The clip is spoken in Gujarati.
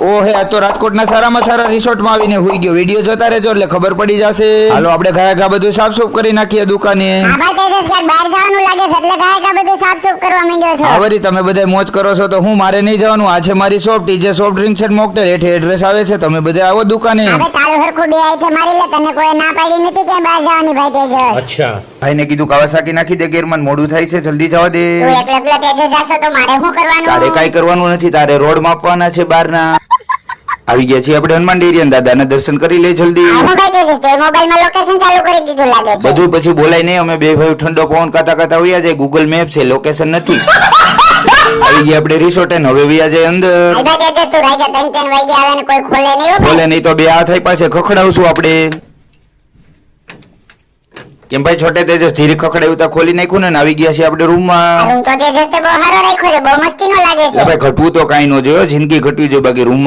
ઓહે આ તો રાજકોટના સારામાં સારા રિસોર્ટમાં આવીને હુઈ ગયો. વિડીયો જોતા રહેજો એટલે ખબર પડી જશે. હાલો આપણે ઘાયા બધું સાફ કરી નાખીએ દુકાને. હા ભાઈ તેજસ ક્યાંક બહાર જવાનું લાગે છે એટલે ઘાયા બધું સાફ કરવા માંડ્યો છો. હા વરી તમે બધા મોજ કરો છો તો હું મારે નહીં જવાનું. આ છે મારી shop TJ soft drinks and mocktail. હેઠે એડ્રેસ આવે છે, તમે બધા આવો દુકાને. હવે તારું હરખું બે આઈ મારી લે, તને કોઈ ના પાડી નથી કે બહાર જવાની ભાઈ તેજસ. અચ્છા ભાઈને કીધું કાવાસાકી નાખી દે ગેરમાં, મોડું થાય છે, જલ્દી જવા દે. તું એકલો તેજસ જાશો તો મારે શું કરવાનું? તારે કાઈ કરવાનું નથી, તારે રોડ માપવાના છે બહારના. આવી ગયા છીએ આપણે હનુમાન ડેરી અને દાદાના દર્શન કરી લે જલ્દી. આ હું ભાઈ તેજસ તે મોબાઈલમાં લોકેશન ચાલુ કરી દીધું લાગે છે. બધું પછી બોલાય નહીં, અમે બે ભાઈ ઠંડો પવન કાતા હોયા જાય. ગૂગલ મેપ છે, લોકેશન નથી. આવી ગયા આપણે રિસોર્ટ ને હવે વ્યા જાય અંદર. હાલ ભાઈ તેજસ તું રાજા 3 વાગે આવે ને કોઈ ખોલે નહીં હો. બોલે નહીં તો બે હાથ થઈ પાસે ખખડાવશું આપણે. કેમ ભાઈ છોટે તેજસ ધીરે ખખડાવ્યું તા ખોલી નાખ્યું ને આવી ગયા છે આપણે રૂમમાં. રૂમ તો તેજસ તે બહુ સારો રાખ્યો છે, બહુ મસ્તીનો લાગે છે. ભાઈ ઘટવું તો કાઈ ન જોયો, જિંદગી ઘટવી જોઈએ બાકી રૂમ